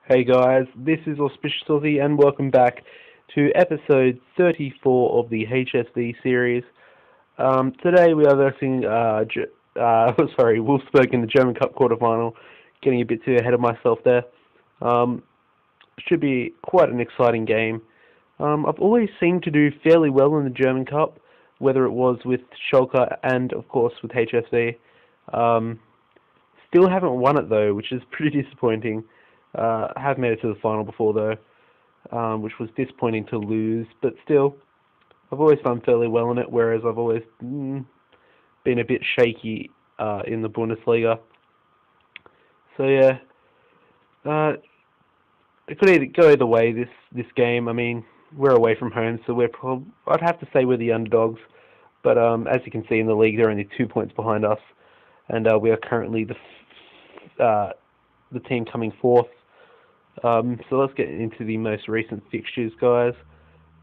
Hey guys, this is AuspiciousSaucy and welcome back to episode 34 of the HSV series. Today we are versing Wolfsburg in the German Cup quarterfinal. Getting a bit too ahead of myself there. Should be quite an exciting game. I've always seemed to do fairly well in the German Cup, whether it was with Schalke and of course with HSV. Still haven't won it though, which is pretty disappointing. I have made it to the final before though, which was disappointing to lose, but still, I've always done fairly well in it, whereas I've always been a bit shaky in the Bundisliga. So yeah, it could either go either way this game. I mean, we're away from home, so I'd have to say we're the underdogs, but as you can see in the league, they're only 2 points behind us, and we are currently the team coming fourth. So let's get into the most recent fixtures, guys.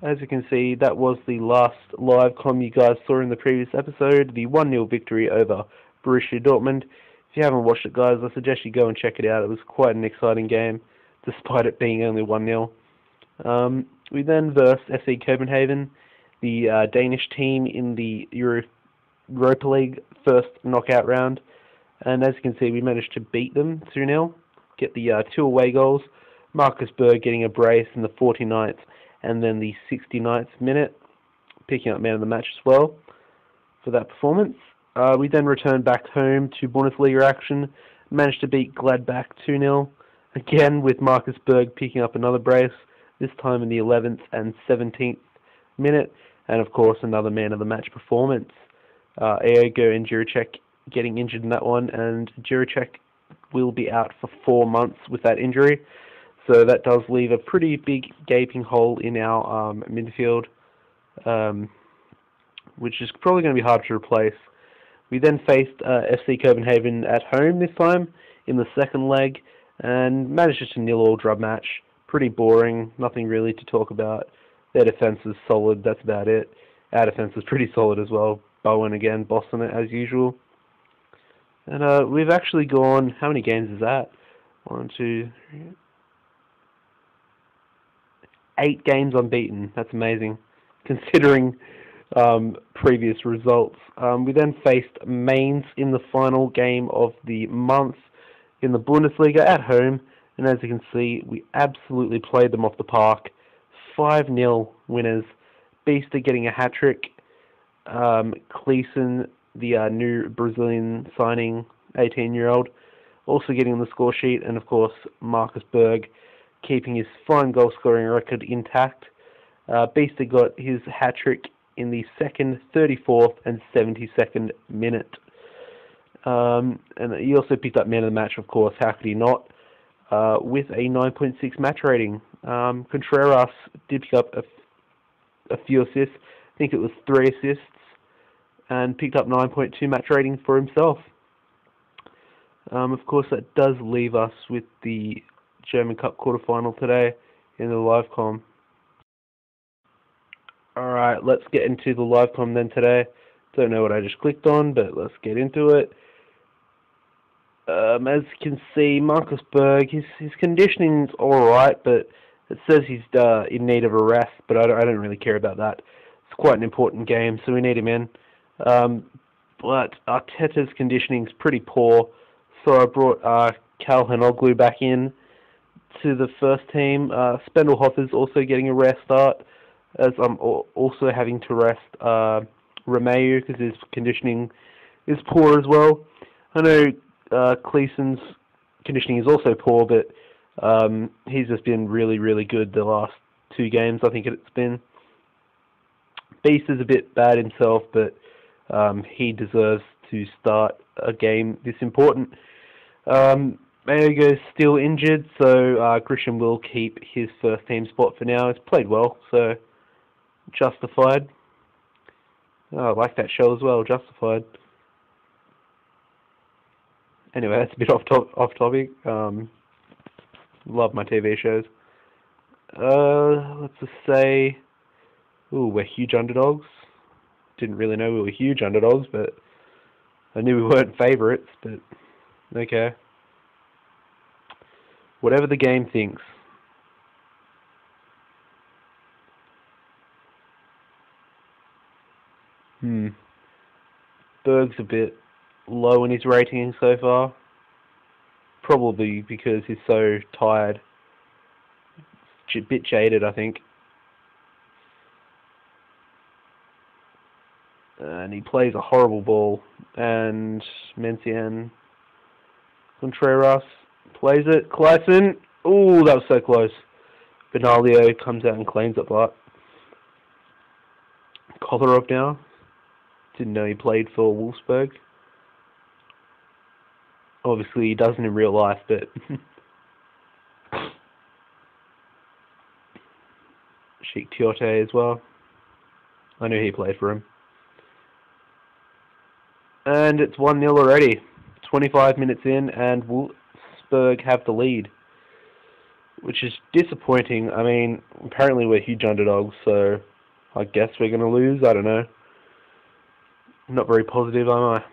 As you can see, that was the last live com you guys saw in the previous episode, the 1-0 victory over Borussia Dortmund. If you haven't watched it, guys, I suggest you go and check it out. It was quite an exciting game, despite it being only 1-0. We then versed FC Copenhagen, the Danish team in the Europa League first knockout round. And as you can see, we managed to beat them 2-0, get the 2 away goals. Marcus Berg getting a brace in the 49th and then the 69th minute, picking up man of the match as well for that performance. We then returned back home to Bundesliga action, managed to beat Gladbach 2-0, again with Marcus Berg picking up another brace, this time in the 11th and 17th minute, and of course another man of the match performance. Aogo and Juricek getting injured in that one, and Juricek will be out for 4 months with that injury. So that does leave a pretty big gaping hole in our midfield, which is probably going to be hard to replace. We then faced FC Copenhagen at home this time in the second leg and managed just a 0-0 draw match. Pretty boring, nothing really to talk about. Their defence is solid, that's about it. Our defence is pretty solid as well. Bowen again, bossing it as usual. And we've actually gone, how many games is that? 1, 2, 3... 8 games unbeaten. That's amazing, considering previous results. We then faced Mainz in the final game of the month in the Bundesliga at home, and as you can see, we absolutely played them off the park. 5-0 winners. Beaster getting a hat-trick. Cleeson, the new Brazilian signing, 18-year-old, also getting on the score sheet, and of course Marcus Berg keeping his fine goal-scoring record intact. Beaster got his hat-trick in the 2nd, 34th and 72nd minute. And he also picked up man of the match, of course, how could he not, with a 9.6 match rating. Contreras did pick up a few assists, I think it was 3 assists, and picked up 9.2 match rating for himself. Of course, that does leave us with the German Cup quarterfinal today in the live com. Alright, let's get into the live com then today. Don't know what I just clicked on, but let's get into it. As you can see, Marcus Berg, his conditioning's alright, but it says he's in need of a rest, but I don't really care about that. It's quite an important game, so we need him in. But Arteta's conditioning's pretty poor, so I brought Cal Hanoglu back in to the first team. Spendelhofer's also getting a rest start, as I'm also having to rest Romeu because his conditioning is poor as well. I know Cleeson's conditioning is also poor, but he's just been really, really good the last 2 games, I think it's been. Beast is a bit bad himself, but he deserves to start a game this important. Aogo's still injured, so Grisham will keep his first team spot for now. He's played well, so justified. I like that show as well, Justified. Anyway, that's a bit off topic. Love my TV shows. Let's just say, we're huge underdogs. Didn't really know we were huge underdogs, but I knew we weren't favourites, but okay. Whatever the game thinks. Berg's a bit low in his rating so far. Probably because he's so tired. A bit jaded, I think. And he plays a horrible ball. And Mencian Contreras plays it. Kleisen. Ooh, that was so close. Benalio comes out and claims it, but Kolarov now. Didn't know he played for Wolfsburg. Obviously, he doesn't in real life, but Sheik Tiote as well. I knew he played for him. And it's 1-0 already. 25 minutes in, and Wolfsburg have the lead, which is disappointing. I mean, apparently we're huge underdogs, so I guess we're going to lose. I don't know. I'm not very positive, am I?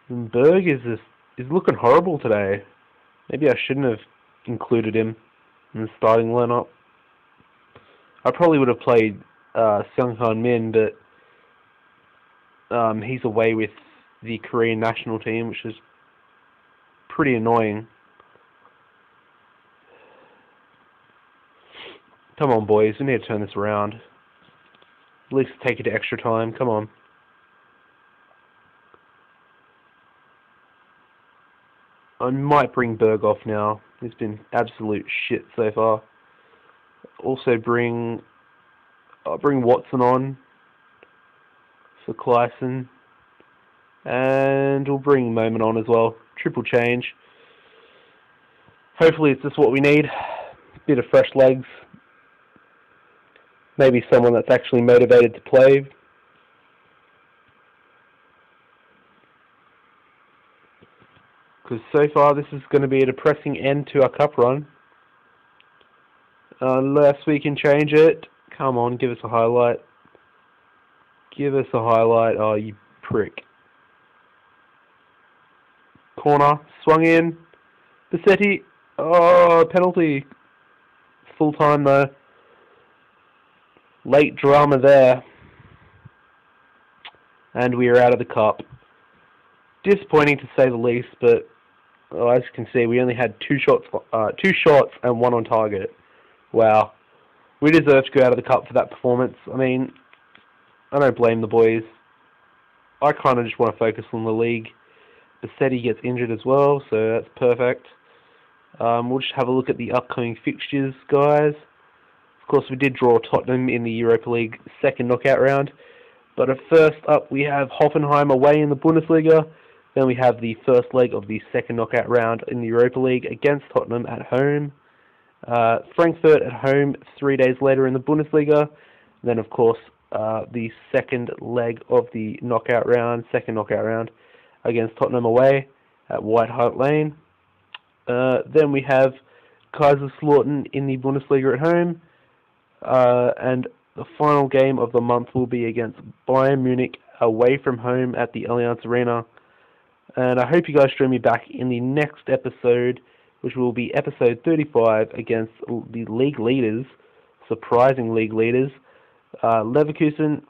And Berg is looking horrible today. Maybe I shouldn't have included him in the starting lineup. I probably would have played Seung-Han Min, but he's away with the Korean national team, which is pretty annoying. Come on, boys, we need to turn this around. At least take it to extra time. Come on. I might bring Berg off now. He's been absolute shit so far. Also I'll bring Watson on for Kleisen. And we'll bring Moment on as well. Triple change. Hopefully it's just what we need. Bit of fresh legs. Maybe someone that's actually motivated to play. Because so far this is going to be a depressing end to our cup run. Unless we can change it. Come on, give us a highlight. Give us a highlight. Oh, you prick. Corner. Swung in. Bassetti. Oh, penalty. Full time though. Late drama there. And we are out of the cup. Disappointing to say the least, but as you can see, we only had two shots and one on target. Wow. We deserve to go out of the cup for that performance. I mean, I don't blame the boys. I kind of just want to focus on the league. Bassetti gets injured as well, so that's perfect. We'll just have a look at the upcoming fixtures, guys. Of course, we did draw Tottenham in the Europa League second knockout round. But first up, we have Hoffenheim away in the Bundesliga. Then we have the first leg of the second knockout round in the Europa League against Tottenham at home. Frankfurt at home 3 days later in the Bundesliga. Then, of course, the second leg of the second knockout round against Tottenham away at White Hart Lane. Then we have Kaiserslautern in the Bundesliga at home. And the final game of the month will be against Bayern Munich away from home at the Allianz Arena. And I hope you guys join me back in the next episode, which will be episode 35 against the league leaders, surprising league leaders. Leverkusen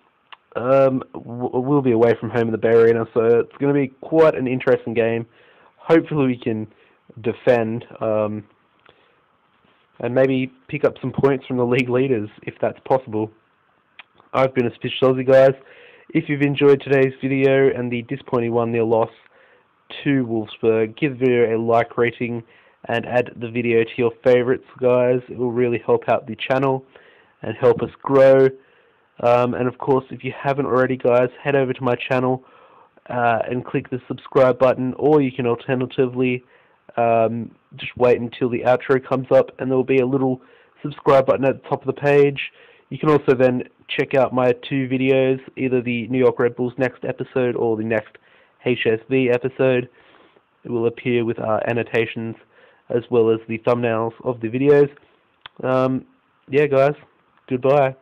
will be away from home in the Bay Arena, so it's going to be quite an interesting game. Hopefully we can defend and maybe pick up some points from the league leaders, if that's possible. I've been AuspiciousAussie, guys. If you've enjoyed today's video and the disappointing 1-0 loss to Wolfsburg, give the video a like rating and add the video to your favourites, guys. It will really help out the channel and help us grow. And of course, if you haven't already, guys, head over to my channel and click the subscribe button, or you can alternatively just wait until the outro comes up and there will be a little subscribe button at the top of the page. You can also then check out my two videos, either the New York Red Bulls next episode or the next HSV episode. It will appear with annotations as well as the thumbnails of the videos. Yeah, guys, goodbye.